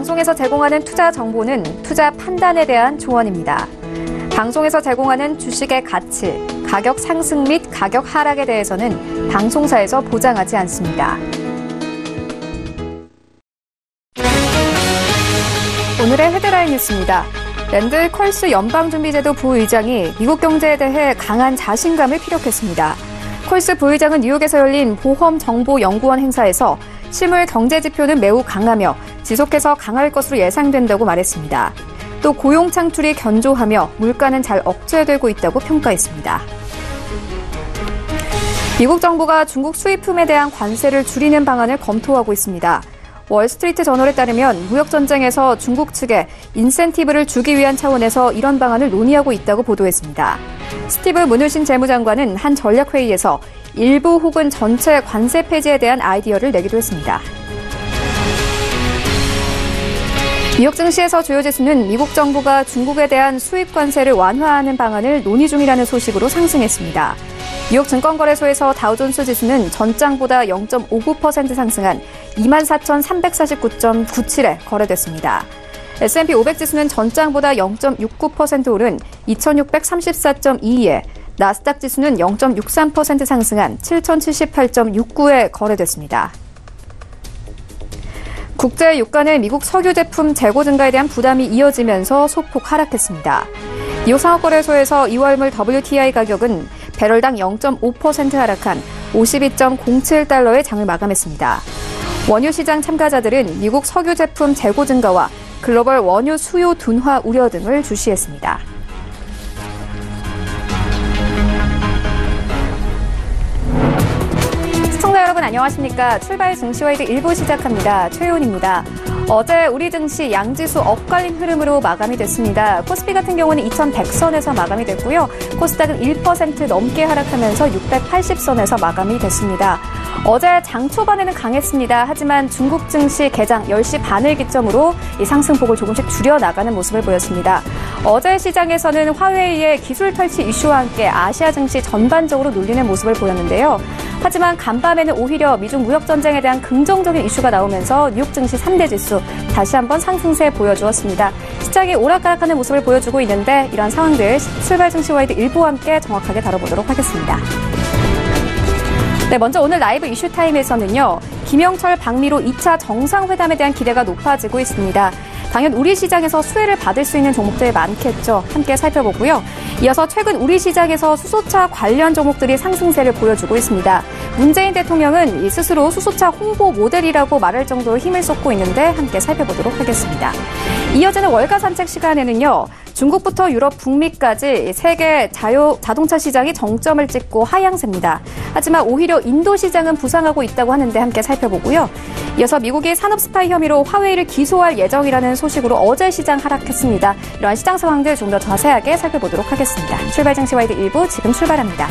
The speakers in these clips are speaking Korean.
방송에서 제공하는 투자 정보는 투자 판단에 대한 조언입니다. 방송에서 제공하는 주식의 가치, 가격 상승 및 가격 하락에 대해서는 방송사에서 보장하지 않습니다. 오늘의 헤드라인 뉴스입니다. 랜드 컬스 연방준비제도 부의장이 미국 경제에 대해 강한 자신감을 피력했습니다. 컬스 부의장은 뉴욕에서 열린 보험정보연구원 행사에서 실물 경제 지표는 매우 강하며 지속해서 강할 것으로 예상된다고 말했습니다. 또 고용 창출이 견조하며 물가는 잘 억제되고 있다고 평가했습니다. 미국 정부가 중국 수입품에 대한 관세를 줄이는 방안을 검토하고 있습니다. 월스트리트 저널에 따르면 무역전쟁에서 중국 측에 인센티브를 주기 위한 차원에서 이런 방안을 논의하고 있다고 보도했습니다. 스티브 무누신 재무장관은 한 전략회의에서 일부 혹은 전체 관세 폐지에 대한 아이디어를 내기도 했습니다. 뉴욕 증시에서 주요 지수는 미국 정부가 중국에 대한 수입 관세를 완화하는 방안을 논의 중이라는 소식으로 상승했습니다. 뉴욕 증권거래소에서 다우존스 지수는 전장보다 0.59% 상승한 24,349.97에 거래됐습니다. S&P 500 지수는 전장보다 0.69% 오른 2,634.22에 나스닥 지수는 0.63% 상승한 7,078.69에 거래됐습니다. 국제 유가는 미국 석유 제품 재고 증가에 대한 부담이 이어지면서 소폭 하락했습니다. 뉴욕 상업거래소에서 2월물 WTI 가격은 배럴당 0.5% 하락한 52.07달러의 장을 마감했습니다. 원유 시장 참가자들은 미국 석유 제품 재고 증가와 글로벌 원유 수요 둔화 우려 등을 주시했습니다. 시청자 여러분 안녕하십니까? 출발 증시와이드 1부 시작합니다. 최윤입니다. 어제 우리 증시 양지수 엇갈린 흐름으로 마감이 됐습니다. 코스피 같은 경우는 2100선에서 마감이 됐고요. 코스닥은 1% 넘게 하락하면서 680선에서 마감이 됐습니다. 어제 장 초반에는 강했습니다. 하지만 중국 증시 개장 10시 반을 기점으로 이 상승폭을 조금씩 줄여나가는 모습을 보였습니다. 어제 시장에서는 화웨이의 기술 탈취 이슈와 함께 아시아 증시 전반적으로 눌리는 모습을 보였는데요. 하지만 간밤에는 오히려 미중 무역 전쟁에 대한 긍정적인 이슈가 나오면서 뉴욕 증시 3대 지수 다시 한번 상승세 보여주었습니다. 시장이 오락가락하는 모습을 보여주고 있는데 이러한 상황들 출발 증시와이드 1부와 함께 정확하게 다뤄보도록 하겠습니다. 네, 먼저 오늘 라이브 이슈타임에서는요. 김영철, 박미로 2차 정상회담에 대한 기대가 높아지고 있습니다. 당연 우리 시장에서 수혜를 받을 수 있는 종목들 많겠죠. 함께 살펴보고요. 이어서 최근 우리 시장에서 수소차 관련 종목들이 상승세를 보여주고 있습니다. 문재인 대통령은 이 스스로 수소차 홍보 모델이라고 말할 정도로 힘을 쏟고 있는데 함께 살펴보도록 하겠습니다. 이어지는 월가 산책 시간에는요. 중국부터 유럽, 북미까지 세계 자동차 시장이 정점을 찍고 하향세입니다. 하지만 오히려 인도 시장은 부상하고 있다고 하는데 함께 살펴보고요. 이어서 미국이 산업 스파이 혐의로 화웨이를 기소할 예정이라는 소식으로 어제 시장 하락했습니다. 이러한 시장 상황들 좀 더 자세하게 살펴보도록 하겠습니다. 출발 증시와이드 1부 지금 출발합니다.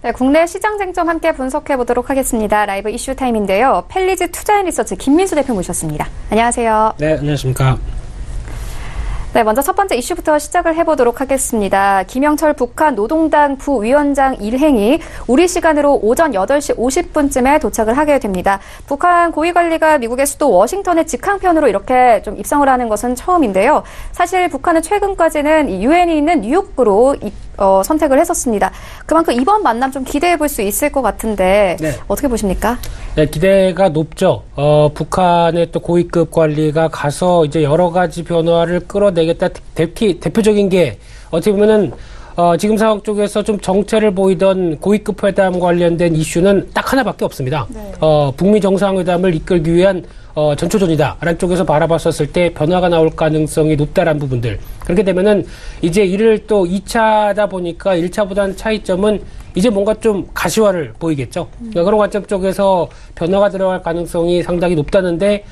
네, 국내 시장 쟁점 함께 분석해 보도록 하겠습니다. 라이브 이슈 타임인데요. 펠리즈 투자앤리서치 김민수 대표 모셨습니다. 안녕하세요. 네, 안녕하십니까. 네, 먼저 첫 번째 이슈부터 시작을 해보도록 하겠습니다. 김영철 북한 노동당 부위원장 일행이 우리 시간으로 오전 8시 50분쯤에 도착을 하게 됩니다. 북한 고위관리가 미국의 수도 워싱턴의 직항편으로 이렇게 좀 입성을 하는 것은 처음인데요. 사실 북한은 최근까지는 유엔이 있는 뉴욕으로 선택을 했었습니다. 그만큼 이번 만남 좀 기대해 볼 수 있을 것 같은데 네. 어떻게 보십니까? 네, 기대가 높죠. 북한의 또 고위급 관리가 가서 이제 여러 가지 변화를 끌어내겠다. 대표적인 게 어떻게 보면은 지금 상황 쪽에서 좀 정체를 보이던 고위급 회담 관련된 이슈는 딱 하나밖에 없습니다. 네. 북미 정상회담을 이끌기 위한 전초전이다라는 쪽에서 바라봤었을 때 변화가 나올 가능성이 높다라는 부분들. 그렇게 되면은 이제 이를 또 2차다 보니까 1차보다는 차이점은 이제 뭔가 좀 가시화를 보이겠죠. 그런 관점 쪽에서 변화가 들어갈 가능성이 상당히 높다는데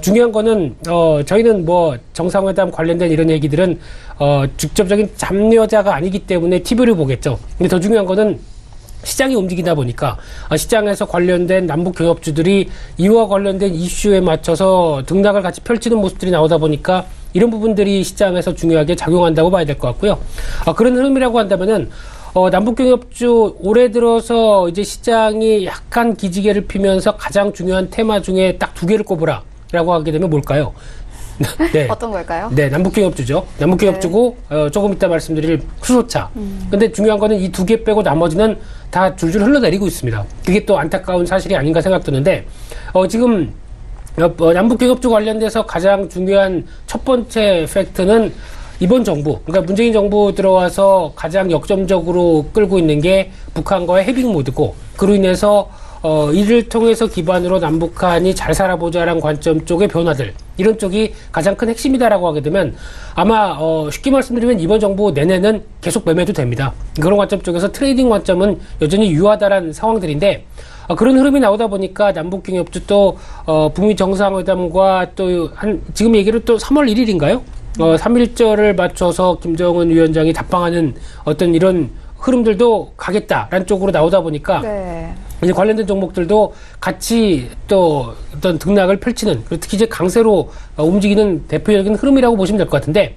중요한 거는 저희는 뭐 정상회담 관련된 이런 얘기들은 직접적인 참여자가 아니기 때문에 TV를 보겠죠. 근데 더 중요한 거는 시장이 움직이다 보니까 시장에서 관련된 남북 경협주들이 이와 관련된 이슈에 맞춰서 등락을 같이 펼치는 모습들이 나오다 보니까 이런 부분들이 시장에서 중요하게 작용한다고 봐야 될 것 같고요. 그런 흐름이라고 한다면은 남북경협주 올해 들어서 이제 시장이 약간 기지개를 피면서 가장 중요한 테마 중에 딱 2개를 꼽으라라고 하게 되면 뭘까요? 네. 어떤 걸까요? 네, 남북경협주죠. 남북경협주고 네. 조금 이따 말씀드릴 수소차. 근데 중요한 거는 이 2개 빼고 나머지는 다 줄줄 흘러내리고 있습니다. 그게 또 안타까운 사실이 아닌가 생각드는데 지금 남북경협주 관련돼서 가장 중요한 첫 번째 팩트는 이번 정부, 그러니까 문재인 정부 들어와서 가장 역점적으로 끌고 있는 게 북한과의 해빙 모드고, 그로 인해서 이를 통해서 기반으로 남북한이 잘 살아보자라는 관점 쪽의 변화들, 이런 쪽이 가장 큰 핵심이다라고 하게 되면 아마 쉽게 말씀드리면 이번 정부 내내는 계속 매매도 됩니다. 그런 관점 쪽에서 트레이딩 관점은 여전히 유효하다라는 상황들인데, 그런 흐름이 나오다 보니까 남북경협주 또 북미 정상회담과 또 지금 얘기를 또 3월 1일인가요? 3.1절을 맞춰서 김정은 위원장이 답방하는 어떤 이런 흐름들도 가겠다라는 쪽으로 나오다 보니까 네. 이제 관련된 종목들도 같이 또 어떤 등락을 펼치는, 특히 이제 강세로 움직이는 대표적인 흐름이라고 보시면 될 것 같은데,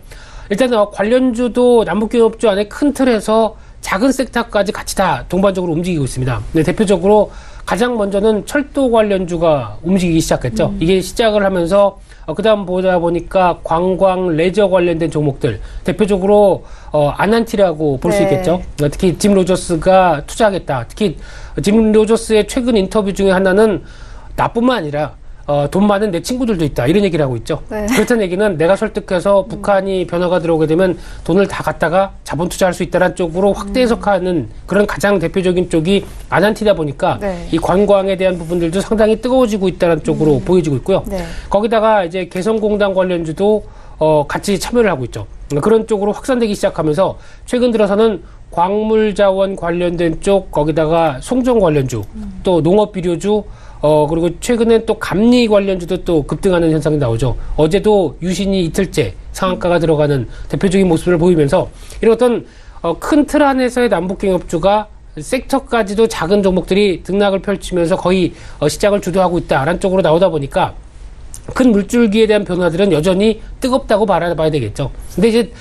일단 관련주도 남북경협주 안에 큰 틀에서 작은 섹터까지 같이 다 동반적으로 움직이고 있습니다. 네, 대표적으로 가장 먼저는 철도 관련주가 움직이기 시작했죠. 이게 시작을 하면서 그다음 보다 보니까 관광, 레저 관련된 종목들, 대표적으로 아난티라고 볼 수 있겠죠. 특히 짐 로저스가 투자하겠다. 특히 짐 로저스의 최근 인터뷰 중에 하나는 나뿐만 아니라 돈 많은 내 친구들도 있다, 이런 얘기를 하고 있죠. 네. 그렇다는 얘기는 내가 설득해서 북한이 변화가 들어오게 되면 돈을 다 갖다가 자본 투자할 수 있다는 쪽으로 확대 해석하는 그런 가장 대표적인 쪽이 아난티다 보니까 네. 이 관광에 대한 부분들도 상당히 뜨거워지고 있다는 쪽으로 보여지고 있고요. 네. 거기다가 이제 개성공단 관련주도 같이 참여를 하고 있죠. 그런 쪽으로 확산되기 시작하면서 최근 들어서는 광물자원 관련된 쪽, 거기다가 송정 관련주, 또 농업비료주, 그리고 최근엔 또 감리 관련주도 또 급등하는 현상이 나오죠. 어제도 유신이 이틀째 상한가가 들어가는 대표적인 모습을 보이면서 이런 어떤 큰 틀 안에서의 남북경협주가 섹터까지도 작은 종목들이 등락을 펼치면서 거의 시장을 주도하고 있다라는 쪽으로 나오다 보니까 큰 물줄기에 대한 변화들은 여전히 뜨겁다고 바라봐야 되겠죠. 근데 이제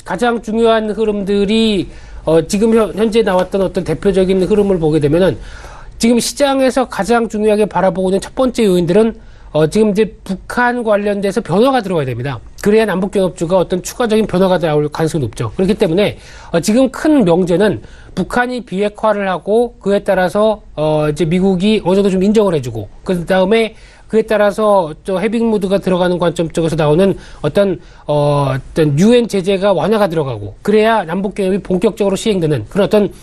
가장 중요한 흐름들이 지금 현재 나왔던 어떤 대표적인 흐름을 보게 되면은 지금 시장에서 가장 중요하게 바라보고 있는 첫 번째 요인들은 지금 이제 북한 관련돼서 변화가 들어와야 됩니다. 그래야 남북경협주가 어떤 추가적인 변화가 나올 가능성이 높죠. 그렇기 때문에 지금 큰 명제는 북한이 비핵화를 하고 그에 따라서 이제 미국이 어느 정도 좀 인정을 해주고, 그 다음에 그에 따라서 또 해빙 모드가 들어가는 관점 쪽에서 나오는 어떤 유엔 제재가 완화가 들어가고, 그래야 남북경협이 본격적으로 시행되는 그런 어떤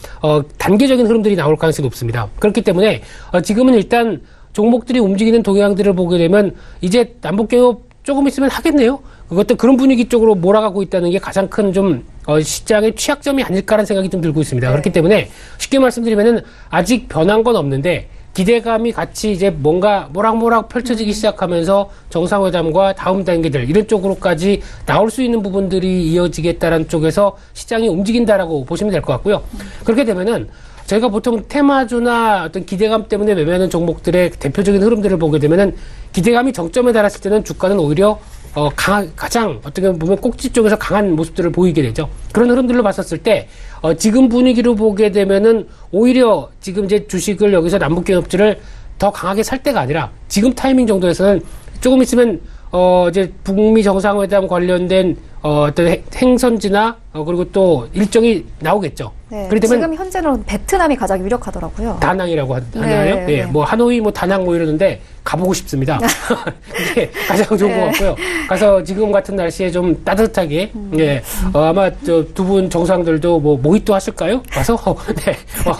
단계적인 흐름들이 나올 가능성이 높습니다. 그렇기 때문에 지금은 일단 종목들이 움직이는 동향들을 보게 되면 이제 남북경협 조금 있으면 하겠네요. 그것도 그런 분위기 쪽으로 몰아가고 있다는 게 가장 큰 좀 시장의 취약점이 아닐까라는 생각이 좀 들고 있습니다. 네. 그렇기 때문에 쉽게 말씀드리면은 아직 변한 건 없는데 기대감이 같이 이제 뭔가 모락모락 펼쳐지기 시작하면서 정상회담과 다음 단계들 이런 쪽으로까지 나올 수 있는 부분들이 이어지겠다라는 쪽에서 시장이 움직인다라고 보시면 될 것 같고요. 그렇게 되면은 저희가 보통 테마주나 어떤 기대감 때문에 매매하는 종목들의 대표적인 흐름들을 보게 되면은 기대감이 정점에 달했을 때는 주가는 오히려 가장 어떻게 보면 꼭지 쪽에서 강한 모습들을 보이게 되죠. 그런 흐름들로 봤었을 때 지금 분위기로 보게 되면은 오히려 지금 이제 주식을 여기서 남북기업주를 더 강하게 살 때가 아니라 지금 타이밍 정도에서는 조금 있으면 이제 북미 정상회담 관련된 어떤 행선지나 그리고 또 일정이 나오겠죠. 네, 지금 현재는 베트남이 가장 유력하더라고요. 다낭이라고 하나요? 네, 뭐 하노이, 뭐 다낭 뭐 이러는데 가보고 싶습니다. 이게 가장 좋은 것 같고요. 가서 지금 같은 날씨에 좀 따뜻하게, 예, 아마 두 분 정상들도 뭐 모히또 하실까요? 가서 네,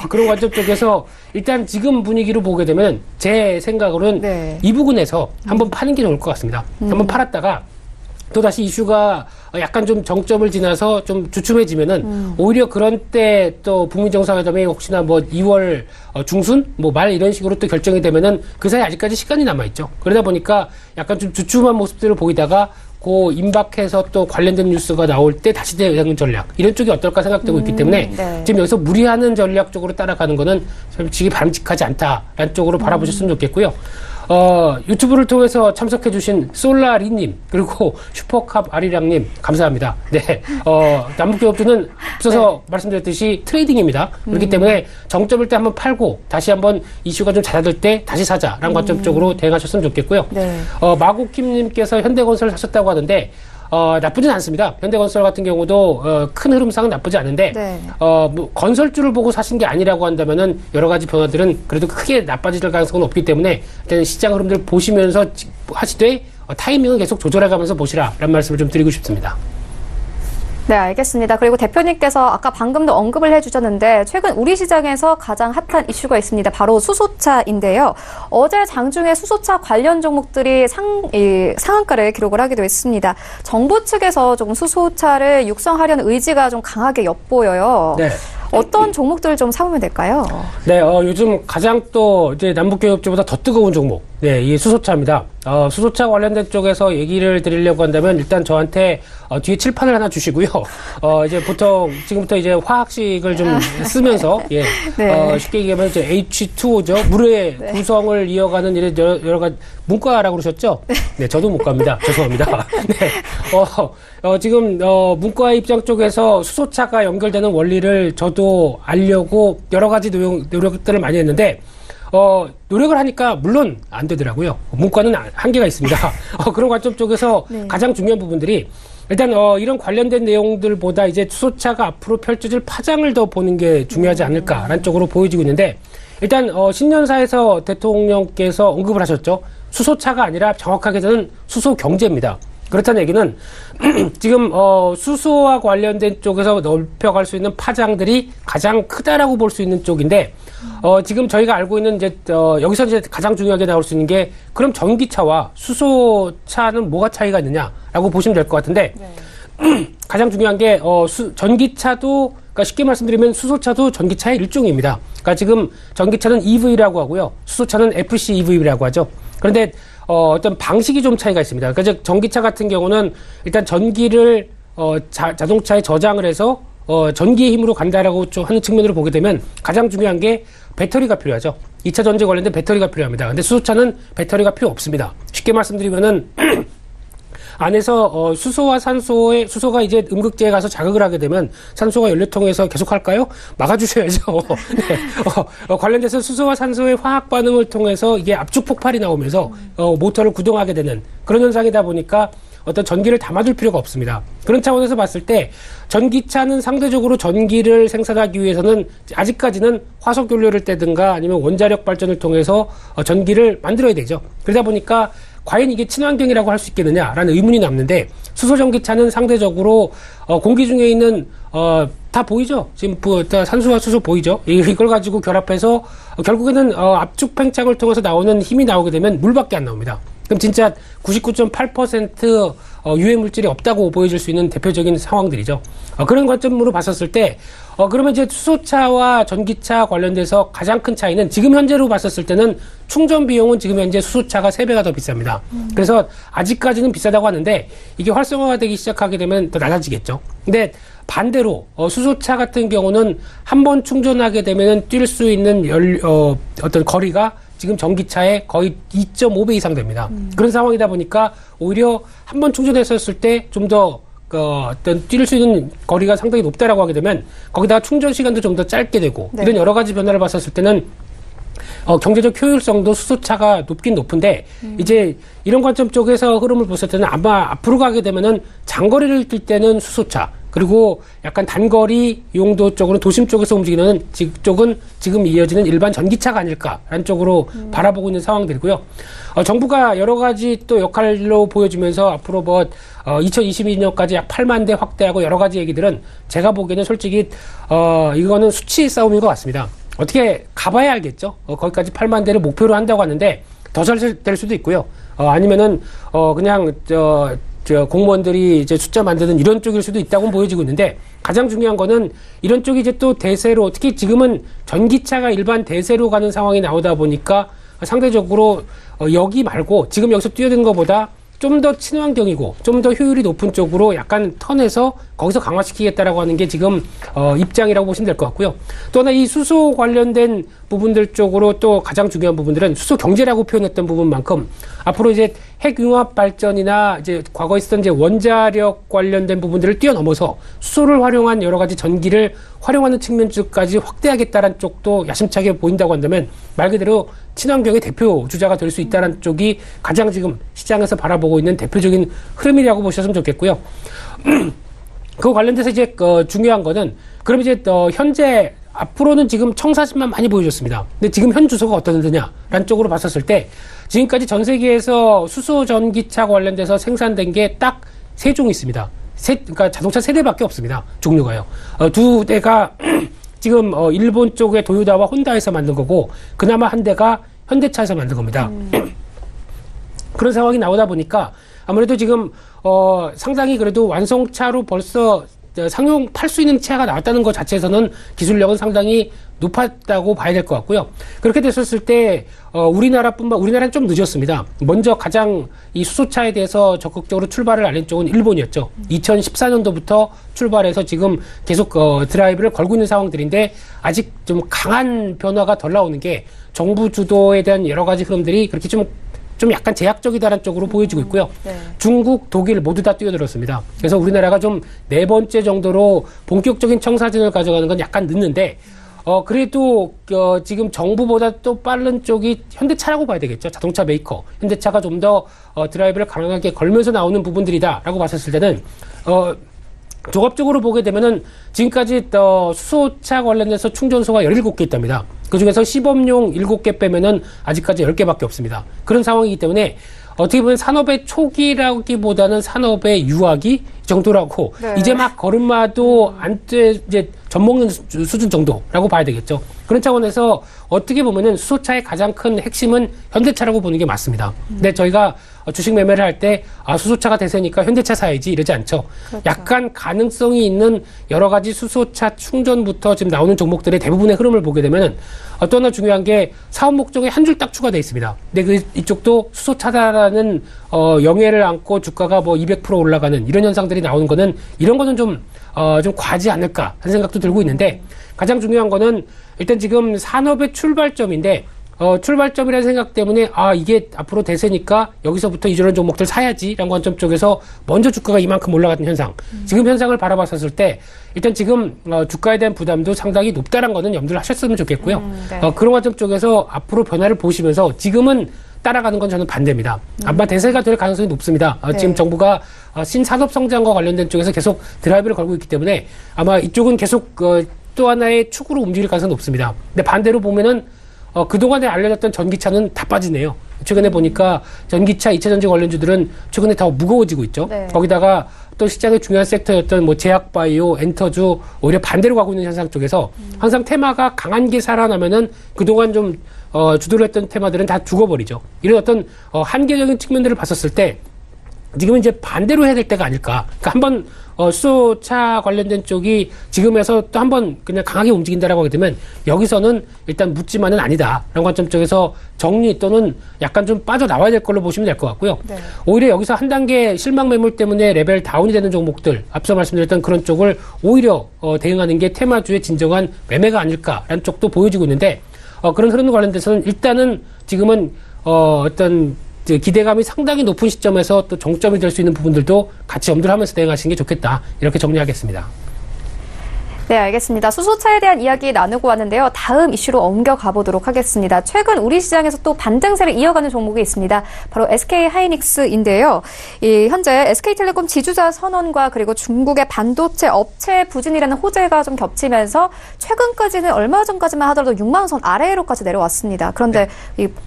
그런 관점 쪽에서 일단 지금 분위기로 보게 되면 제 생각으로는 네. 이 부분에서 한번 파는 게 좋을 것 같습니다. 한번 팔았다가 또다시 이슈가 약간 좀 정점을 지나서 좀 주춤해지면은 오히려 그런 때 또 북미 정상회담이 혹시나 뭐 2월 중순 뭐 말 이런 식으로 또 결정이 되면은 그 사이 아직까지 시간이 남아있죠. 그러다 보니까 약간 좀 주춤한 모습들을 보이다가 그 임박해서 또 관련된 뉴스가 나올 때 다시 대응 전략 이런 쪽이 어떨까 생각되고 있기 때문에 네. 지금 여기서 무리하는 전략 쪽으로 따라가는 거는 솔직히 바람직하지 않다라는 쪽으로 바라보셨으면 좋겠고요. 유튜브를 통해서 참석해주신 솔라리님, 그리고 슈퍼캅 아리랑님, 감사합니다. 네. 남북기업주는 앞서서 네. 말씀드렸듯이 트레이딩입니다. 그렇기 때문에 정점일 때 한번 팔고, 다시 한번 이슈가 좀 잦아들 때 다시 사자라는 관점 쪽으로 대응하셨으면 좋겠고요. 네. 마고킴님께서 현대건설 사셨다고 하는데, 나쁘진 않습니다. 현대건설 같은 경우도 큰 흐름상은 나쁘지 않은데 네. 뭐 건설주를 보고 사신 게 아니라고 한다면은 여러 가지 변화들은 그래도 크게 나빠질 가능성은 없기 때문에 일단 시장 흐름들 보시면서 하시되 타이밍은 계속 조절해가면서 보시라라는 말씀을 좀 드리고 싶습니다. 네, 알겠습니다. 그리고 대표님께서 아까 방금도 언급을 해주셨는데 최근 우리 시장에서 가장 핫한 이슈가 있습니다. 바로 수소차인데요. 어제 장중에 수소차 관련 종목들이 상한가를 기록을 하기도 했습니다. 정부 측에서 조금 수소차를 육성하려는 의지가 좀 강하게 엿보여요. 네. 어떤 종목들을 좀 사보면 될까요? 네, 요즘 가장 또 이제 남북기업주보다 더 뜨거운 종목, 네, 이 수소차입니다. 수소차 관련된 쪽에서 얘기를 드리려고 한다면 일단 저한테 뒤에 칠판을 하나 주시고요. 이제 보통 지금부터 이제 화학식을 좀 쓰면서 예, 네. 쉽게 얘기하면 이제 H2O죠. 물의 네. 구성을 이어가는 이런 여러 가지 문과라고 그러셨죠? 네, 저도 문과입니다. 죄송합니다. 네, 지금 문과 입장 쪽에서 수소차가 연결되는 원리를 저도 알려고 여러 가지 노력들을 많이 했는데. 노력을 하니까 물론 안 되더라고요. 문과는 한계가 있습니다. 그런 관점 쪽에서 네. 가장 중요한 부분들이 일단 이런 관련된 내용들보다 이제 수소차가 앞으로 펼쳐질 파장을 더 보는 게 중요하지 않을까라는 쪽으로 보여지고 있는데 일단 신년사에서 대통령께서 언급을 하셨죠. 수소차가 아니라 정확하게는 수소 경제입니다. 그렇다는 얘기는 지금 수소와 관련된 쪽에서 넓혀갈 수 있는 파장들이 가장 크다라고 볼 수 있는 쪽인데 지금 저희가 알고 있는 이제 여기서 이제 가장 중요하게 나올 수 있는 게 그럼 전기차와 수소차는 뭐가 차이가 있느냐라고 보시면 될 것 같은데 네. 가장 중요한 게 전기차도 그러니까 쉽게 말씀드리면 수소차도 전기차의 일종입니다. 그러니까 지금 전기차는 EV라고 하고요, 수소차는 FCEV라고 하죠. 그런데 어떤 방식이 좀 차이가 있습니다. 그러니까 즉 전기차 같은 경우는 일단 전기를 자동차에 저장을 해서 전기의 힘으로 간다라고 좀 하는 측면으로 보게 되면 가장 중요한 게 배터리가 필요하죠. 2차 전지 관련된 배터리가 필요합니다. 근데 수소차는 배터리가 필요 없습니다. 쉽게 말씀드리면은 안에서 수소와 수소가 이제 음극재에 가서 자극을 하게 되면 산소가 연료통에서 계속 할까요? 막아주셔야죠. 네. 관련돼서 수소와 산소의 화학 반응을 통해서 이게 압축 폭발이 나오면서 모터를 구동하게 되는 그런 현상이다 보니까 어떤 전기를 담아둘 필요가 없습니다. 그런 차원에서 봤을 때 전기차는 상대적으로 전기를 생산하기 위해서는 아직까지는 화석 연료를 떼든가 아니면 원자력 발전을 통해서 전기를 만들어야 되죠. 그러다 보니까 과연 이게 친환경이라고 할 수 있겠느냐라는 의문이 남는데 수소 전기차는 상대적으로 공기 중에 있는 다 보이죠? 지금 산소와 수소 보이죠? 이걸 가지고 결합해서 결국에는 압축 팽창을 통해서 나오는 힘이 나오게 되면 물밖에 안 나옵니다. 그럼 진짜 99.8% 유해 물질이 없다고 보여줄 수 있는 대표적인 상황들이죠. 그런 관점으로 봤었을 때 그러면 이제 수소차와 전기차 관련돼서 가장 큰 차이는 지금 현재로 봤었을 때는 충전 비용은 지금 현재 수소차가 3배가 더 비쌉니다. 그래서 아직까지는 비싸다고 하는데 이게 활성화가 되기 시작하게 되면 더 낮아지겠죠. 근데 반대로 수소차 같은 경우는 한 번 충전하게 되면은 뛸 수 있는 어떤 거리가 지금 전기차의 거의 2.5배 이상 됩니다. 그런 상황이다 보니까 오히려 한 번 충전했었을 때 좀 더 어떤 뛸 수 있는 거리가 상당히 높다라고 하게 되면 거기다가 충전 시간도 좀 더 짧게 되고 네. 이런 여러 가지 변화를 봤었을 때는 경제적 효율성도 수소차가 높긴 높은데 이제 이런 관점 쪽에서 흐름을 봤을 때는 아마 앞으로 가게 되면은 장거리를 뛸 때는 수소차 그리고 약간 단거리 용도 쪽으로 도심 쪽에서 움직이는 쪽은 지금 이어지는 일반 전기차가 아닐까라는 쪽으로 바라보고 있는 상황들이고요. 정부가 여러 가지 또 역할로 보여주면서 앞으로 2022년까지 약 8만 대 확대하고 여러 가지 얘기들은 제가 보기에는 솔직히 이거는 수치 싸움인 것 같습니다. 어떻게 가봐야 알겠죠. 거기까지 8만 대를 목표로 한다고 하는데 더 잘 될 수도 있고요. 아니면은 그냥 공무원들이 이제 숫자 만드는 이런 쪽일 수도 있다고 보여지고 있는데 가장 중요한 거는 이런 쪽이 이제 또 대세로 특히 지금은 전기차가 일반 대세로 가는 상황이 나오다 보니까 상대적으로 여기 말고 지금 여기서 뛰어든 것보다 좀 더 친환경이고 좀 더 효율이 높은 쪽으로 약간 턴해서 거기서 강화시키겠다라고 하는 게 지금 입장이라고 보시면 될 것 같고요. 또 하나 이 수소 관련된 부분들 쪽으로 또 가장 중요한 부분들은 수소 경제라고 표현했던 부분만큼 앞으로 이제 핵융합 발전이나 이제 과거에 있었던 이제 원자력 관련된 부분들을 뛰어넘어서 수소를 활용한 여러 가지 전기를 활용하는 측면 쪽까지 확대하겠다는 쪽도 야심차게 보인다고 한다면 말 그대로 친환경의 대표 주자가 될 수 있다는 쪽이 가장 지금 시장에서 바라보고 있는 대표적인 흐름이라고 보셨으면 좋겠고요. 그 관련돼서 이제 중요한 거는 그럼 이제 현재 앞으로는 지금 청사진만 많이 보여줬습니다. 근데 지금 현 주소가 어떠느냐라는 쪽으로 봤었을 때 지금까지 전 세계에서 수소 전기차 관련돼서 생산된 게 딱 3종 있습니다. 그러니까 자동차 3대밖에 없습니다. 종류가요. 2대가 지금 일본 쪽의 도요다와 혼다에서 만든 거고 그나마 한 대가 현대차에서 만든 겁니다. 그런 상황이 나오다 보니까 아무래도 지금 상당히 그래도 완성차로 벌써 상용 팔 수 있는 차가 나왔다는 것 자체에서는 기술력은 상당히 높았다고 봐야 될 것 같고요. 그렇게 됐었을 때 우리나라는 좀 늦었습니다. 먼저 가장 이 수소차에 대해서 적극적으로 출발을 알린 쪽은 일본이었죠. 2014년도부터 출발해서 지금 계속 드라이브를 걸고 있는 상황들인데 아직 좀 강한 변화가 덜 나오는 게 정부 주도에 대한 여러 가지 흐름들이 그렇게 좀 약간 제약적이다라는 쪽으로 보여지고 있고요. 네. 중국, 독일 모두 다 뛰어들었습니다. 그래서 우리나라가 좀 4번째 정도로 본격적인 청사진을 가져가는 건 약간 늦는데 그래도 지금 정부보다 또 빠른 쪽이 현대차라고 봐야 되겠죠. 자동차 메이커. 현대차가 좀 더 드라이브를 강하게 걸면서 나오는 부분들이다라고 봤었을 때는 종합적으로 보게 되면은 지금까지 수소차 관련해서 충전소가 17개 있답니다. 그 중에서 시범용 7개 빼면은 아직까지 10개밖에 없습니다. 그런 상황이기 때문에 어떻게 보면 산업의 초기라기보다는 산업의 유아기 정도라고 네. 이제 막 걸음마도 안 돼 이제 젖먹는 수준 정도라고 봐야 되겠죠. 그런 차원에서 어떻게 보면은 수소차의 가장 큰 핵심은 현대차라고 보는 게 맞습니다. 근데 저희가 주식 매매를 할 때 수소차가 대세니까 현대차 사야지 이러지 않죠. 그렇죠. 약간 가능성이 있는 여러 가지 수소차 충전부터 지금 나오는 종목들의 대부분의 흐름을 보게 되면은 또 하나 중요한 게 사업 목적에 한 줄 딱 추가되어 있습니다. 근데 이쪽도 수소차다라는 영예를 안고 주가가 200% 올라가는 이런 현상들이 나오는 거는 이런 거는 좀 과하지 않을까 하는 생각도 들고 있는데 가장 중요한 거는 일단 지금 산업의 출발점인데 출발점이라는 생각 때문에 이게 앞으로 대세니까 여기서부터 이런 종목들 사야지라는 관점 쪽에서 먼저 주가가 이만큼 올라가는 현상. 지금 현상을 바라봤었을 때 일단 지금 주가에 대한 부담도 상당히 높다는 거는 염두를 하셨으면 좋겠고요. 네. 그런 관점 쪽에서 앞으로 변화를 보시면서 지금은 따라가는 건 저는 반대입니다. 아마 대세가 될 가능성이 높습니다. 네. 지금 정부가 신산업 성장과 관련된 쪽에서 계속 드라이브를 걸고 있기 때문에 아마 이쪽은 계속 또 하나의 축으로 움직일 가능성이 높습니다. 근데 반대로 보면은 그동안에 알려졌던 전기차는 다 빠지네요. 최근에 보니까 전기차, 2차 전지 관련주들은 최근에 더 무거워지고 있죠. 네. 거기다가 또 시장의 중요한 섹터였던 제약바이오, 엔터주 오히려 반대로 가고 있는 현상 쪽에서 항상 테마가 강한 게 살아나면은 그동안 좀 주도를 했던 테마들은 다 죽어버리죠. 이런 어떤 한계적인 측면들을 봤었을 때 지금은 이제 반대로 해야 될 때가 아닐까. 그러니까 한번 수소차 관련된 쪽이 지금에서 또 한번 그냥 강하게 움직인다라고 하게 되면 여기서는 일단 묻지만은 아니다. 라는 관점 쪽에서 정리 또는 약간 좀 빠져나와야 될 걸로 보시면 될 것 같고요. 네. 오히려 여기서 한 단계 실망 매물 때문에 레벨 다운이 되는 종목들, 앞서 말씀드렸던 그런 쪽을 오히려 대응하는 게 테마주의 진정한 매매가 아닐까라는 쪽도 보여지고 있는데 그런 흐름 관련돼서는 일단은 지금은 어떤 기대감이 상당히 높은 시점에서 또 정점이 될 수 있는 부분들도 같이 염두를 하면서 대응하시는 게 좋겠다. 이렇게 정리하겠습니다. 네, 알겠습니다. 수소차에 대한 이야기 나누고 왔는데요. 다음 이슈로 옮겨가 보도록 하겠습니다. 최근 우리 시장에서 또 반등세를 이어가는 종목이 있습니다. 바로 SK하이닉스인데요. 현재 SK텔레콤 지주자 선언과 그리고 중국의 반도체 업체 부진이라는 호재가 좀 겹치면서 최근까지는 얼마 전까지만 하더라도 6만 원 선 아래로까지 내려왔습니다. 그런데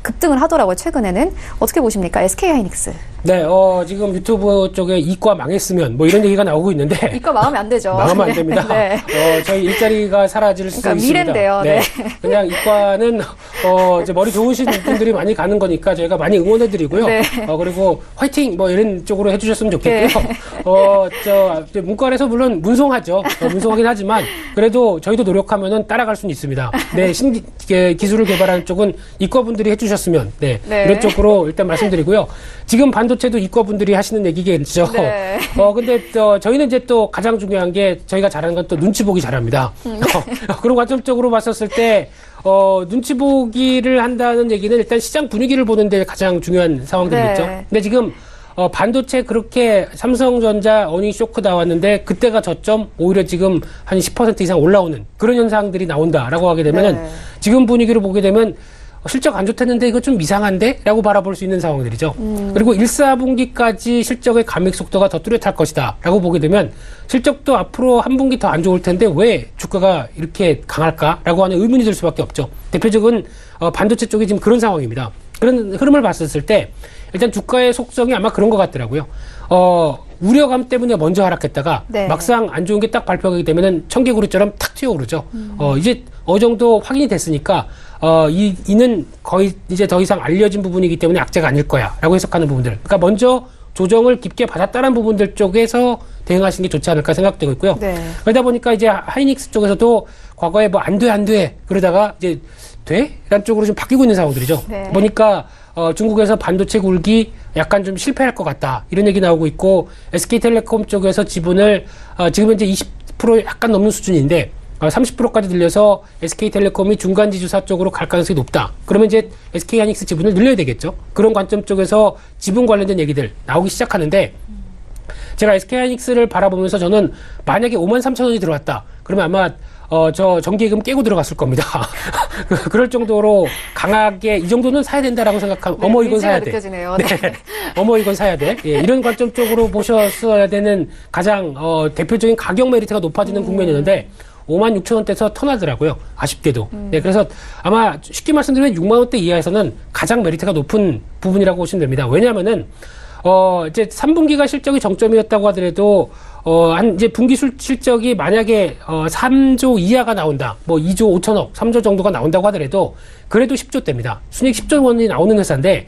급등을 하더라고요. 최근에는. 어떻게 보십니까? SK하이닉스. 네, 지금 유튜브 쪽에 이과 망했으면 뭐 이런 얘기가 나오고 있는데 이과 망하면 안 되죠. 망하면 안 됩니다. 네. 저희 일자리가 사라질 수 있습니다. 미래인데요. 네. 그냥 이과는 이제 머리 좋으신 분들이 많이 가는 거니까 저희가 많이 응원해드리고요. 네. 그리고 화이팅 뭐 이런 쪽으로 해주셨으면 좋겠고요. 네. 문과에서 물론 문송하죠. 문송하긴 하지만 그래도 저희도 노력하면은 따라갈 수는 있습니다. 네, 기술을 개발하는 쪽은 이과 분들이 해주셨으면 네. 이런 쪽으로 일단 말씀드리고요. 지금 반도체도 이과 분들이 하시는 얘기겠죠. 네. 근데 저희는 이제 또 가장 중요한 게 저희가 잘하는 건 또 눈치 보기 잘합니다. 그런 관점적으로 봤었을 때 눈치 보기를 한다는 얘기는 일단 시장 분위기를 보는 데 가장 중요한 상황들이겠죠. 네. 근데 지금 반도체 그렇게 삼성전자 어닝 쇼크 나왔는데 그때가 저점 오히려 지금 한 10% 이상 올라오는 그런 현상들이 나온다라고 하게 되면은 네. 지금 분위기를 보게 되면 실적 안 좋댔는데 이거 좀 이상한데? 라고 바라볼 수 있는 상황들이죠. 그리고 1, 4분기까지 실적의 감익 속도가 더 뚜렷할 것이다. 라고 보게 되면 실적도 앞으로 한 분기 더 안 좋을 텐데 왜 주가가 이렇게 강할까? 라고 하는 의문이 들 수밖에 없죠. 대표적인 반도체 쪽이 지금 그런 상황입니다. 그런 흐름을 봤었을 때 일단 주가의 속성이 아마 그런 것 같더라고요. 우려감 때문에 먼저 하락했다가 네. 막상 안 좋은 게 딱 발표하게 되면은 청개구리처럼 탁 튀어오르죠. 이제 어느 정도 확인이 됐으니까 이는 거의 이제 더 이상 알려진 부분이기 때문에 악재가 아닐 거야 라고 해석하는 부분들. 그러니까 먼저 조정을 깊게 받았다는 부분들 쪽에서 대응하시는 게 좋지 않을까 생각되고 있고요. 네. 그러다 보니까 이제 하이닉스 쪽에서도 과거에 뭐 안 돼 그러다가 이제 돼? 라는 쪽으로 좀 바뀌고 있는 상황들이죠. 네. 보니까 중국에서 반도체 굴기 약간 좀 실패할 것 같다. 이런 얘기 나오고 있고 SK텔레콤 쪽에서 지분을 지금 현재 20% 약간 넘는 수준인데 30%까지 늘려서 SK텔레콤이 중간지주사 쪽으로 갈 가능성이 높다. 그러면 이제 SK하이닉스 지분을 늘려야 되겠죠. 그런 관점 쪽에서 지분 관련된 얘기들 나오기 시작하는데 제가 SK하이닉스를 바라보면서 저는 만약에 53,000원이 들어왔다. 그러면 아마 저 정기예금 깨고 들어갔을 겁니다. 그럴 정도로 강하게 이 정도는 사야 된다라고 생각하면 네, 이건 사야 돼. 느껴지네요. 네. 이건 사야 돼. 예, 이런 관점 쪽으로 보셨어야 되는 가장 대표적인 가격 메리트가 높아지는 국면이었는데 56,000원대에서 턴하더라고요. 아쉽게도. 네, 그래서 아마 쉽게 말씀드리면 6만원대 이하에서는 가장 메리트가 높은 부분이라고 보시면 됩니다. 왜냐하면은 이제 3분기가 실적이 정점이었다고 하더라도 이제 분기 실적이 만약에 3조 이하가 나온다. 뭐 2조 5천억, 3조 정도가 나온다고 하더라도 그래도 10조대입니다. 순이익 10조 원이 나오는 회사인데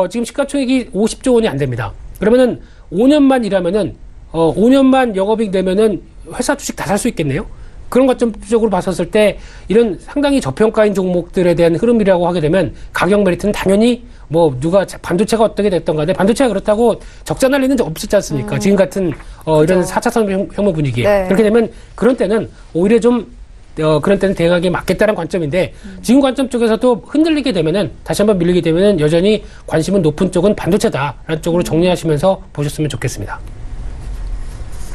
지금 시가총액이 50조 원이 안 됩니다. 그러면은 5년만 일하면은 5년만 영업이익 내면은 회사 주식 다 살 수 있겠네요. 그런 관점적으로 봤었을 때 이런 상당히 저평가인 종목들에 대한 흐름이라고 하게 되면 가격 메리트는 당연히 뭐 누가 반도체가 어떻게 됐던 간에 반도체가 그렇다고 적자 날 리는 없었지 않습니까? 지금 같은 이런 4차 산업혁명 분위기에. 네. 그렇게 되면 그런 때는 오히려 좀 그런 때는 대응하기 맞겠다는 관점인데 지금 관점 쪽에서도 흔들리게 되면은 다시 한번 밀리게 되면은 여전히 관심은 높은 쪽은 반도체다라는 쪽으로 정리하시면서 보셨으면 좋겠습니다.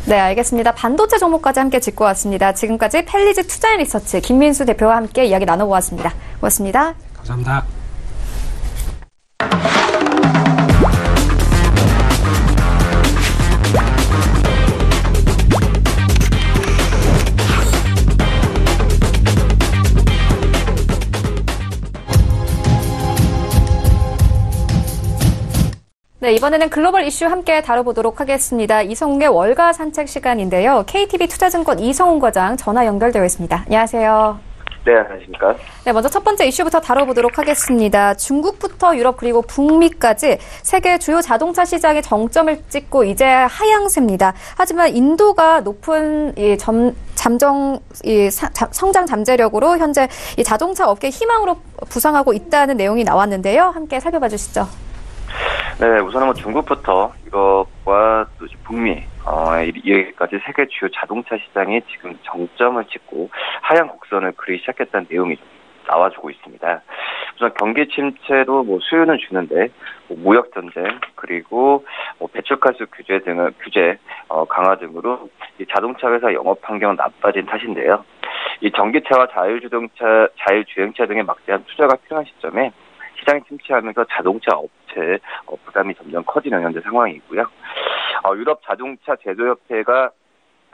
네, 알겠습니다. 반도체 종목까지 함께 짚고 왔습니다. 지금까지 펠리즈 투자앤리서치 김민수 대표와 함께 이야기 나눠보았습니다. 고맙습니다. 감사합니다. 네, 이번에는 글로벌 이슈 함께 다뤄보도록 하겠습니다. 이성웅의 월가 산책 시간인데요. KTB 투자증권 이성웅 과장 전화 연결되어 있습니다. 안녕하세요. 네, 안녕하십니까. 네, 먼저 첫 번째 이슈부터 다뤄보도록 하겠습니다. 중국부터 유럽 그리고 북미까지 세계 주요 자동차 시장의 정점을 찍고 이제 하향세입니다. 하지만 인도가 높은 성장 잠재력으로 현재 이 자동차 업계 희망으로 부상하고 있다는 내용이 나왔는데요. 함께 살펴봐 주시죠. 네, 우선은 중국부터 유럽과 또 북미, 여기까지 세계 주요 자동차 시장이 지금 정점을 찍고 하향 곡선을 그리기 시작했다는 내용이 나와주고 있습니다. 우선 경기 침체도 수요는 주는데 무역 전쟁 그리고 배출가스 규제 강화 등으로 이 자동차 회사 영업 환경은 나빠진 탓인데요. 이 전기차와 자율주행차 등의 막대한 투자가 필요한 시점에 시장이 침체하면서 자동차 업체 부담이 점점 커지는 현재 상황이고요. 유럽 자동차 제조협회가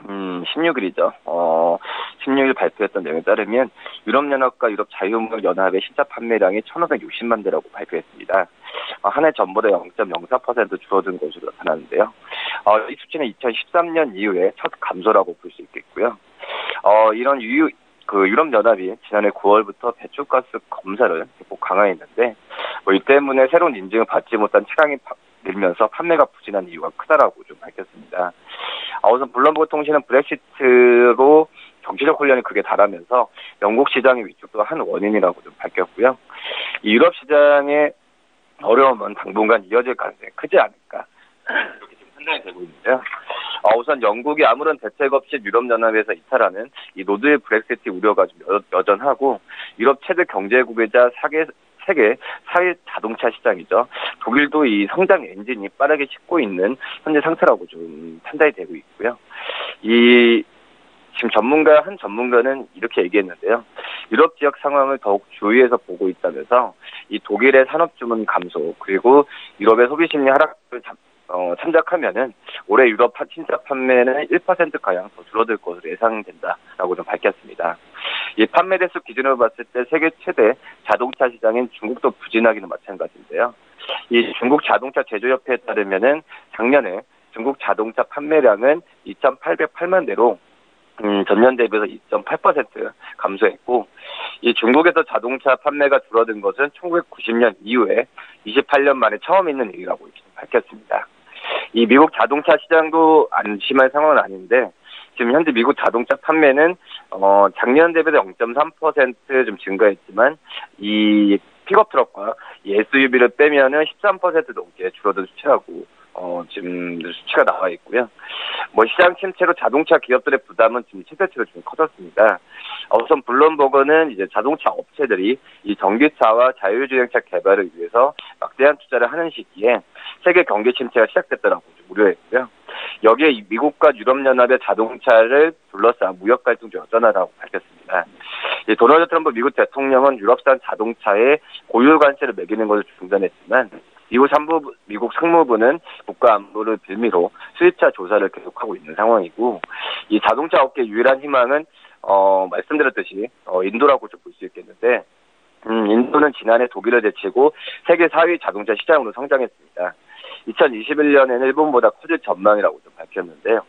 16일이죠. 16일 발표했던 내용에 따르면 유럽연합과 유럽 자유무역연합의 신차 판매량이 1,560만 대라고 발표했습니다. 한 해 전보다 0.04% 줄어든 것으로 나타나는데요. 이 수치는 2013년 이후에 첫 감소라고 볼 수 있겠고요. 이런 유럽연합이 지난해 9월부터 배출가스 검사를 대폭 강화했는데 이 때문에 새로운 인증을 받지 못한 차량이 늘면서 판매가 부진한 이유가 크다라고 좀 밝혔습니다. 우선 블룸버그 통신은 브렉시트로 정치적 혼란이 극에 달하면서 영국 시장의 위축도 한 원인이라고 좀 밝혔고요. 이 유럽 시장의 어려움은 당분간 이어질 가능성이 크지 않을까 이렇게 좀 판단이 되고 있는데요. 우선 영국이 아무런 대책 없이 유럽연합에서 이탈하는 이 노드의 브렉시트 우려가 좀 여전하고 유럽 최대 경제국이자 세계 4위 자동차 시장이죠. 독일도 이 성장 엔진이 빠르게 싣고 있는 현재 상태라고 좀 판단이 되고 있고요. 지금 한 전문가는 이렇게 얘기했는데요. 유럽 지역 상황을 더욱 주의해서 보고 있다면서 이 독일의 산업 주문 감소 그리고 유럽의 소비 심리 하락을 참작하면은 올해 유럽 신차 판매는 1%가량 더 줄어들 것으로 예상된다라고 좀 밝혔습니다. 이 판매 대수 기준으로 봤을 때 세계 최대 자동차 시장인 중국도 부진하기는 마찬가지인데요. 이 중국 자동차 제조협회에 따르면은 작년에 중국 자동차 판매량은 2,808만 대로 전년 대비해서 2.8% 감소했고, 이 중국에서 자동차 판매가 줄어든 것은 1990년 이후에 28년 만에 처음 있는 일이라고 밝혔습니다. 이 미국 자동차 시장도 안심할 상황은 아닌데, 지금 현재 미국 자동차 판매는 작년 대비해서 0.3% 좀 증가했지만, 이 픽업 트럭과 이 SUV를 빼면은 13% 넘게 줄어든 수치라고 지금 수치가 나와 있고요. 시장 침체로 자동차 기업들의 부담은 지금 최대치로 좀 커졌습니다. 우선 블룸버그는 이제 자동차 업체들이 이 전기차와 자율주행차 개발을 위해서 막대한 투자를 하는 시기에 세계 경기 침체가 시작됐다라고 좀 우려했고요. 여기에 미국과 유럽연합의 자동차를 둘러싼 무역 갈등도 여전하다고 밝혔습니다. 도널드 트럼프 미국 대통령은 유럽산 자동차에 고유 관세를 매기는 것을 중단했지만, 미국 상무부는 국가 안보를 빌미로 수입차 조사를 계속하고 있는 상황이고, 이 자동차 업계의 유일한 희망은 말씀드렸듯이 인도라고 좀 볼 수 있겠는데, 인도는 지난해 독일을 제치고 세계 4위 자동차 시장으로 성장했습니다. 2021년에는 일본보다 커질 전망이라고 좀 밝혔는데요.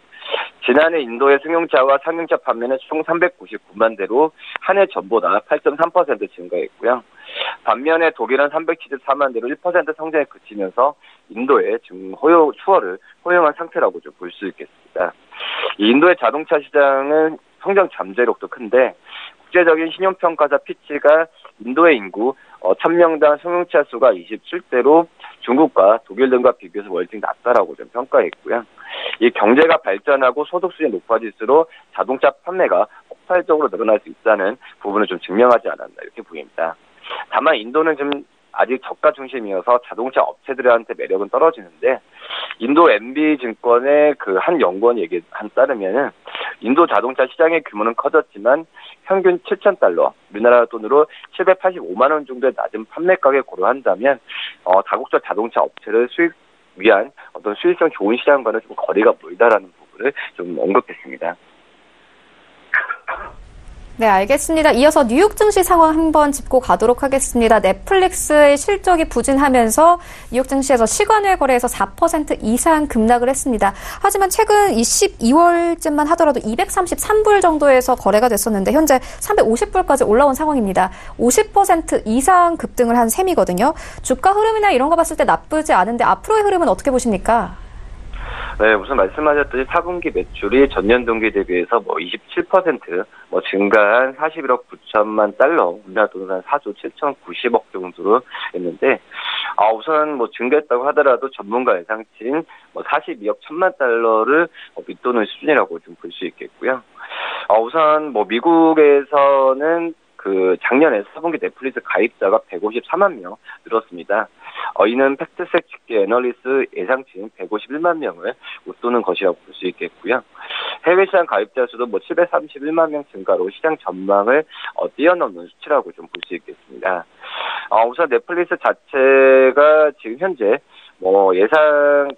지난해 인도의 승용차와 상용차 판매는 총 399만 대로 한 해 전보다 8.3% 증가했고요. 반면에 독일은 374만 대로 1% 성장에 그치면서 인도의 지금 추월을 허용한 상태라고 좀 볼 수 있겠습니다. 이 인도의 자동차 시장은 성장 잠재력도 큰데, 국제적인 신용평가사 피치가 인도의 인구 1000명당 승용차 수가 27대로 중국과 독일 등과 비교해서 월등 낮다라고 좀 평가했고요. 이 경제가 발전하고 소득 수준이 높아질수록 자동차 판매가 폭발적으로 늘어날 수 있다는 부분을 좀 증명하지 않았나 이렇게 보입니다. 다만 인도는 좀 아직 저가 중심이어서 자동차 업체들한테 매력은 떨어지는데, 인도 MB증권의 그 한 연구원 얘기에 따르면은 인도 자동차 시장의 규모는 커졌지만 평균 $7,000, 우리나라 돈으로 785만 원 정도의 낮은 판매 가격을 고려한다면 다국적 자동차 업체를 위한 어떤 수익성 좋은 시장과는 좀 거리가 멀다라는 부분을 좀 언급했습니다. 네, 알겠습니다. 이어서 뉴욕 증시 상황 한번 짚고 가도록 하겠습니다. 넷플릭스의 실적이 부진하면서 뉴욕 증시에서 시간외 거래에서 4% 이상 급락을 했습니다. 하지만 최근 12월쯤만 하더라도 233불 정도에서 거래가 됐었는데 현재 350불까지 올라온 상황입니다. 50% 이상 급등을 한 셈이거든요. 주가 흐름이나 이런 거 봤을 때 나쁘지 않은데 앞으로의 흐름은 어떻게 보십니까? 네, 우선 말씀하셨듯이 4분기 매출이 전년 동기 대비해서 27% 증가한 41억 9천만 달러, 우리나라 돈으로 한 4조 7,090억 정도로 했는데, 우선 증가했다고 하더라도 전문가 예상치인 42억 1천만 달러를 밑도는 수준이라고 좀 볼 수 있겠고요. 우선 미국에서는 작년에 4분기 넷플릭스 가입자가 154만 명 늘었습니다. 이는 팩트색 집계 애널리스트 예상치인 151만 명을 웃도는 것이라고 볼 수 있겠고요. 해외 시장 가입자 수도 731만 명 증가로 시장 전망을 뛰어넘는 수치라고 좀 볼 수 있겠습니다. 우선 넷플릭스 자체가 지금 현재 예상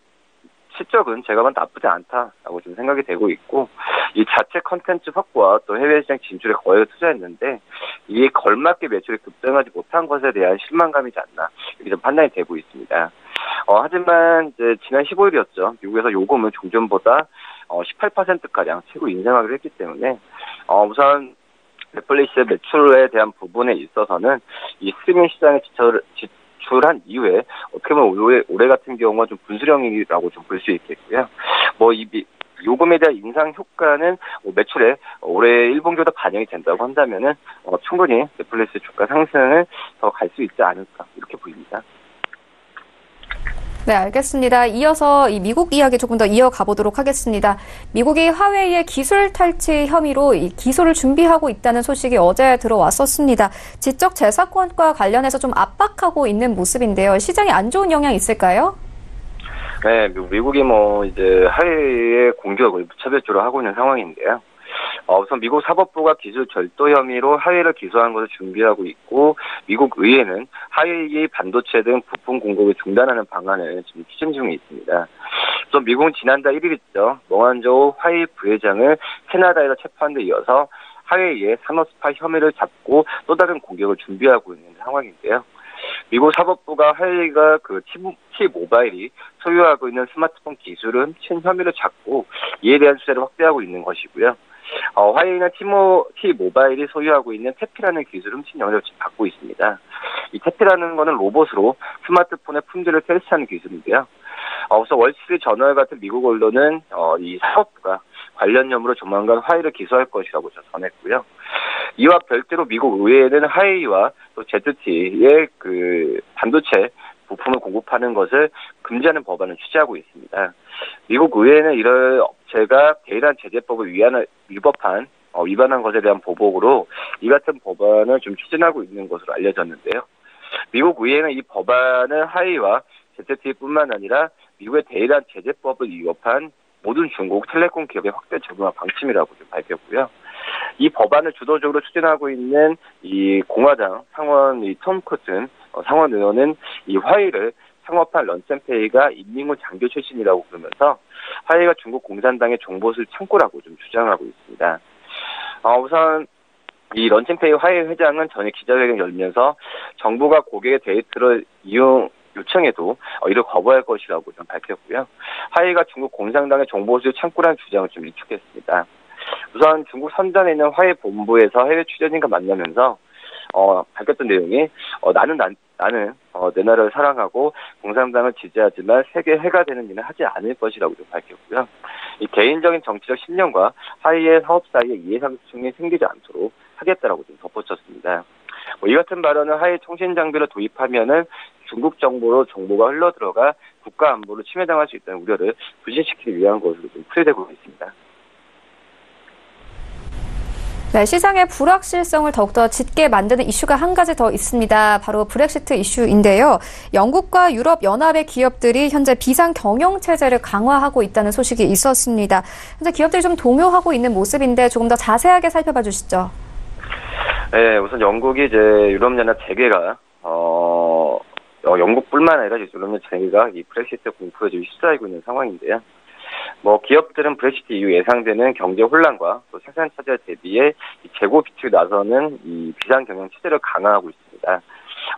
실적은 제가 봐도 나쁘지 않다라고 좀 생각이 되고 있고, 이 자체 컨텐츠 확보와 또 해외 시장 진출에 거액을 투자했는데 이에 걸맞게 매출이 급등하지 못한 것에 대한 실망감이지 않나 이렇게 좀 판단이 되고 있습니다. 하지만 이제 지난 15일이었죠. 미국에서 요금은 종전보다 18%가량 최고 인상하기로 했기 때문에 우선 넷플릭스의 매출에 대한 부분에 있어서는 이 스트리밍 시장의 지출한 이후에 어떻게 보면 올해 같은 경우가 좀 분수령이라고 좀 볼 수 있겠고요. 이 요금에 대한 인상 효과는 매출에 올해 1분기보다 반영이 된다고 한다면은 충분히 넷플릭스 주가 상승을 더 갈 수 있지 않을까 이렇게 보입니다. 네, 알겠습니다. 이어서 이 미국 이야기 조금 더 이어가 보도록 하겠습니다. 미국이 화웨이의 기술 탈취 혐의로 이 기소를 준비하고 있다는 소식이 어제 들어왔었습니다. 지적 재산권과 관련해서 좀 압박하고 있는 모습인데요. 시장에 안 좋은 영향 있을까요? 네, 미국이 이제 화웨이의 공격을 무차별적으로 하고 있는 상황인데요. 우선 미국 사법부가 기술 절도 혐의로 화웨이를 기소한 것을 준비하고 있고, 미국 의회는 화웨이의 반도체 등 부품 공급을 중단하는 방안을 지금 추진 중에 있습니다. 또 미국은 지난달 1일 있죠. 멍한저우 화웨이 부회장을 캐나다에서 체포한 데 이어서 화웨이의 산업 스파 혐의를 잡고 또 다른 공격을 준비하고 있는 상황인데요. 미국 사법부가 화웨이가 T-모바일이 소유하고 있는 스마트폰 기술은 친 혐의를 잡고 이에 대한 수사를 확대하고 있는 것이고요. 화웨이는 T-모바일이 소유하고 있는 태피라는 기술 훔친 영역을 받고 있습니다. 이 태피라는 것은 로봇으로 스마트폰의 품질을 테스트하는 기술인데요. 우선 월스트리트 저널 같은 미국 언론은 이 사법부가 관련 혐의로 조만간 화웨이를 기소할 것이라고 전했고요. 이와 별도로 미국 의회는 화웨이와 또 ZT의 반도체 부품을 공급하는 것을 금지하는 법안을 취재하고 있습니다. 미국 의회는 이런 업체가 대일한 제재법을 위반한 것에 대한 보복으로 이 같은 법안을 좀 추진하고 있는 것으로 알려졌는데요. 미국 의회는 이 법안을 화웨이와 ZT뿐만 아니라 미국의 대일한 제재법을 위반한 모든 중국 텔레콤 기업에 확대 적용할 방침이라고 좀 밝혔고요. 이 법안을 주도적으로 추진하고 있는 이 공화당 상원 톰 코튼 상원 의원은 이 화웨이를 창업한 런센페이가 인민군 장교 출신이라고 그러면서 화웨이가 중국 공산당의 정보실 창고라고 좀 주장하고 있습니다. 우선 이 런센페이 화웨이 회장은 전에 기자회견을 열면서 정부가 고객의 데이터를 요청해도 이를 거부할 것이라고 좀 밝혔고요. 화웨이가 중국 공산당의 정보실 창고라는 주장을 좀 일축했습니다. 우선 중국 선전에 있는 화웨이 본부에서 해외 취재진과 만나면서 밝혔던 내용이 나는 내 나라를 사랑하고 공산당을 지지하지만 세계 해가 되는 일은 하지 않을 것이라고 좀 밝혔고요. 이 개인적인 정치적 신념과 화웨이의 사업 사이에 이해상충이 생기지 않도록 하겠다라고 좀 덧붙였습니다. 이 같은 발언은 화웨이 통신 장비를 도입하면은 중국 정보로 정보가 흘러들어가 국가 안보를 침해당할 수 있다는 우려를 부진시키기 위한 것으로 좀 풀이되고 있습니다. 네, 시장의 불확실성을 더욱더 짙게 만드는 이슈가 한 가지 더 있습니다. 바로 브렉시트 이슈인데요. 영국과 유럽 연합의 기업들이 현재 비상 경영 체제를 강화하고 있다는 소식이 있었습니다. 현재 기업들이 좀 동요하고 있는 모습인데 조금 더 자세하게 살펴봐 주시죠. 네, 우선 영국이 이제 유럽연합 재개가 영국뿐만 아니라 유럽연합 재개가 이 브렉시트 공포에 지금 휩싸이고 있는 상황인데요. 기업들은 브렉시트 이후 예상되는 경제 혼란과 또 생산 차질 대비해 재고 비축에 나서는 이 비상 경영 체제를 강화하고 있습니다.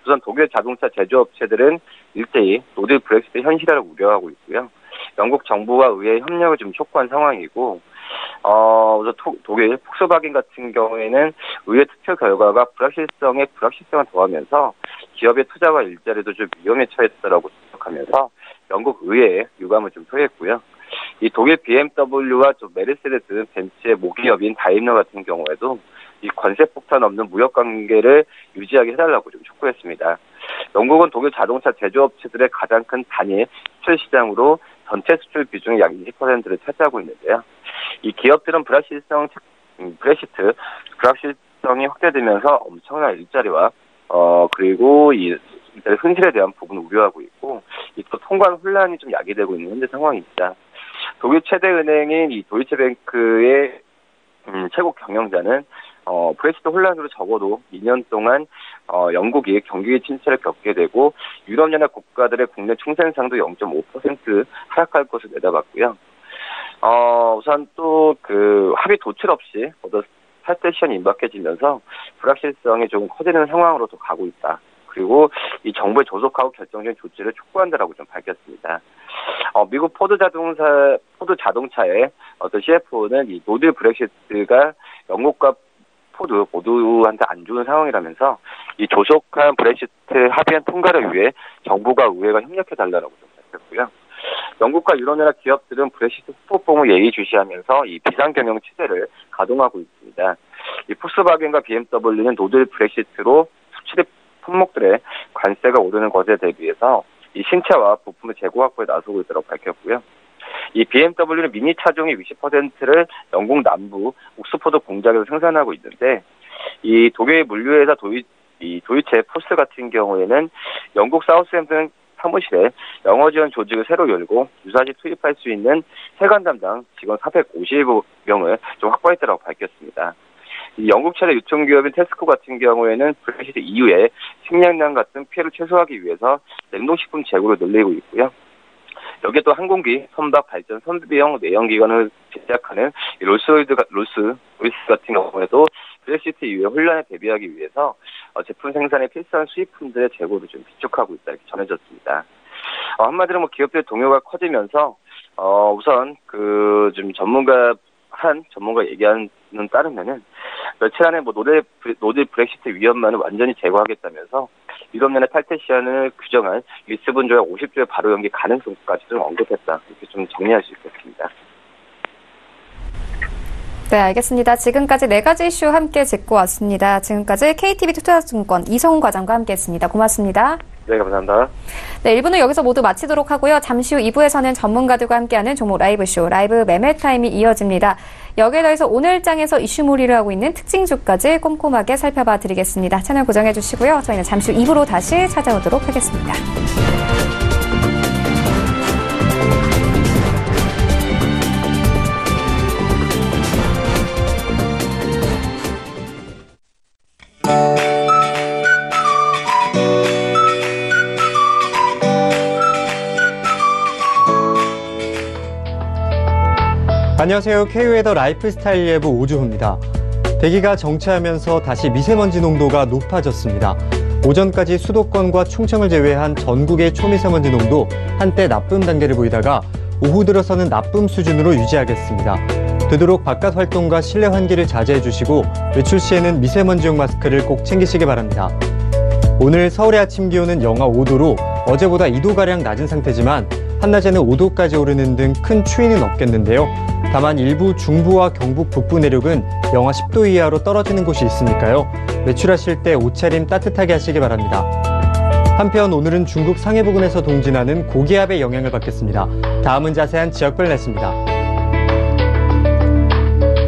우선 독일 자동차 제조업체들은 일제히 노딜 브렉시트 현실화를 우려하고 있고요. 영국 정부와 의회의 협력을 좀 촉구한 상황이고, 우선 독일 폭스바겐 같은 경우에는 의회 투표 결과가 불확실성을 더하면서 기업의 투자와 일자리도 좀 위험에 처했다라고 지적하면서 영국 의회에 유감을 좀 표했고요. 이 독일 BMW와 좀 메르세데스 벤츠의 모기업인 다임러 같은 경우에도 이 관세 폭탄 없는 무역 관계를 유지하게 해달라고 좀 촉구했습니다. 영국은 독일 자동차 제조업체들의 가장 큰 단일 수출 시장으로 전체 수출 비중의 약 20%를 차지하고 있는데요. 이 기업들은 불확실성이 확대되면서 엄청난 일자리와 그리고 이 손실에 대한 부분을 우려하고 있고, 또 통관 혼란이 좀 야기되고 있는 현재 상황입니다. 독일 최대 은행인 이 도이체뱅크의 최고 경영자는 브렉시트 혼란으로 적어도 2년 동안 영국이 경기 침체를 겪게 되고 유럽연합 국가들의 국내 총생산도 0.5% 하락할 것을 내다봤고요. 우선 또 합의 도출 없이 탈퇴 시한이 임박해지면서 불확실성이 조금 커지는 상황으로 또 가고 있다. 그리고 이 정부의 조속하고 결정적인 조치를 촉구한다라고 좀 밝혔습니다. 미국 포드 자동차의 CFO는 이 노딜 브렉시트가 영국과 포드 모두한테 안 좋은 상황이라면서 이 조속한 브렉시트 합의안 통과를 위해 정부가 의회가 협력해달라고 좀 밝혔고요. 영국과 유럽연합 기업들은 브렉시트 후폭풍을 예의주시하면서 이 비상경영 체제를 가동하고 있습니다. 이 폭스바겐과 BMW는 노딜 브렉시트로 수출입 품목들의 관세가 오르는 것에 대비해서 이 신차와 부품의 재고 확보에 나서고 있다고 밝혔고요. 이 BMW는 미니 차종의 20%를 영국 남부 옥스포드 공장에서 생산하고 있는데, 이 독일 물류회사 도이체 포스트 같은 경우에는 영국 사우스햄튼 사무실에 영어 지원 조직을 새로 열고 유사시 투입할 수 있는 세관 담당 직원 450명을 좀 확보했다고 밝혔습니다. 이 영국 최대 유통기업인 테스코 같은 경우에는 브렉시트 이후에 식량난 같은 피해를 최소화하기 위해서 냉동식품 재고를 늘리고 있고요. 여기에 또 항공기, 선박, 발전, 선비용, 내연기관을 제작하는 롤스로이스 같은 경우에도 브렉시트 이후에 혼란에 대비하기 위해서 제품 생산에 필수한 수입품들의 재고를 좀 비축하고 있다 이렇게 전해졌습니다. 한마디로 기업들의 동요가 커지면서 우선 좀 전문가 얘기하는 따르면은 며칠 안에 노딜 브렉시트 위험만을 완전히 제거하겠다면서 유럽연합 탈퇴 시한을 규정한 리스본 조약 50조의 바로 연기 가능성까지 좀 언급했다. 이렇게 좀 정리할 수 있겠습니다. 네, 알겠습니다. 지금까지 4가지 이슈 함께 짚고 왔습니다. 지금까지 KTB 투자증권 이성훈 과장과 함께했습니다. 고맙습니다. 네, 감사합니다. 네, 1부는 여기서 모두 마치도록 하고요. 잠시 후 2부에서는 전문가들과 함께하는 종목 라이브쇼, 라이브 매매 타임이 이어집니다. 여기에 더해서 오늘장에서 이슈몰이를 하고 있는 특징주까지 꼼꼼하게 살펴봐 드리겠습니다. 채널 고정해 주시고요. 저희는 잠시 후 2부로 다시 찾아오도록 하겠습니다. 안녕하세요. K웨더 라이프스타일 예보 오주호입니다. 대기가 정체하면서 다시 미세먼지 농도가 높아졌습니다. 오전까지 수도권과 충청을 제외한 전국의 초미세먼지 농도 한때 나쁨 단계를 보이다가 오후 들어서는 나쁨 수준으로 유지하겠습니다. 되도록 바깥 활동과 실내 환기를 자제해 주시고 외출 시에는 미세먼지용 마스크를 꼭 챙기시기 바랍니다. 오늘 서울의 아침 기온은 영하 5도로 어제보다 2도가량 낮은 상태지만 한낮에는 5도까지 오르는 등 큰 추위는 없겠는데요. 다만 일부 중부와 경북 북부 내륙은 영하 10도 이하로 떨어지는 곳이 있으니까요. 외출하실 때 옷차림 따뜻하게 하시기 바랍니다. 한편 오늘은 중국 상해 부근에서 동진하는 고기압의 영향을 받겠습니다. 다음은 자세한 지역별 날씨입니다.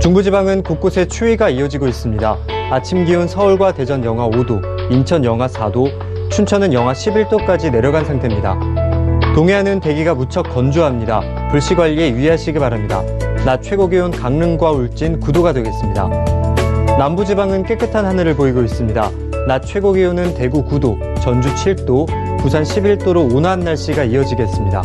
중부지방은 곳곳에 추위가 이어지고 있습니다. 아침 기온 서울과 대전 영하 5도, 인천 영하 4도, 춘천은 영하 11도까지 내려간 상태입니다. 동해안은 대기가 무척 건조합니다. 불씨 관리에 유의하시기 바랍니다. 낮 최고기온 강릉과 울진 9도가 되겠습니다. 남부지방은 깨끗한 하늘을 보이고 있습니다. 낮 최고기온은 대구 9도, 전주 7도, 부산 11도로 온화한 날씨가 이어지겠습니다.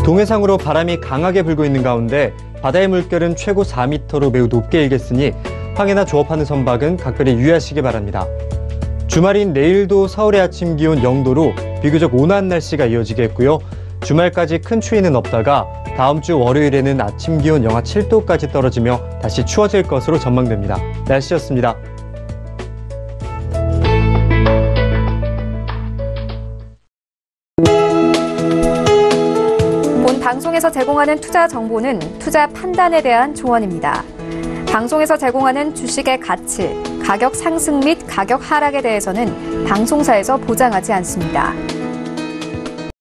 동해상으로 바람이 강하게 불고 있는 가운데 바다의 물결은 최고 4m로 매우 높게 일겠으니 항해나 조업하는 선박은 각별히 유의하시기 바랍니다. 주말인 내일도 서울의 아침 기온 0도로 비교적 온화한 날씨가 이어지겠고요. 주말까지 큰 추위는 없다가 다음 주 월요일에는 아침 기온 영하 7도까지 떨어지며 다시 추워질 것으로 전망됩니다. 날씨였습니다. 본 방송에서 제공하는 투자 정보는 투자 판단에 대한 조언입니다. 방송에서 제공하는 주식의 가치, 가격 상승 및 가격 하락에 대해서는 방송사에서 보장하지 않습니다.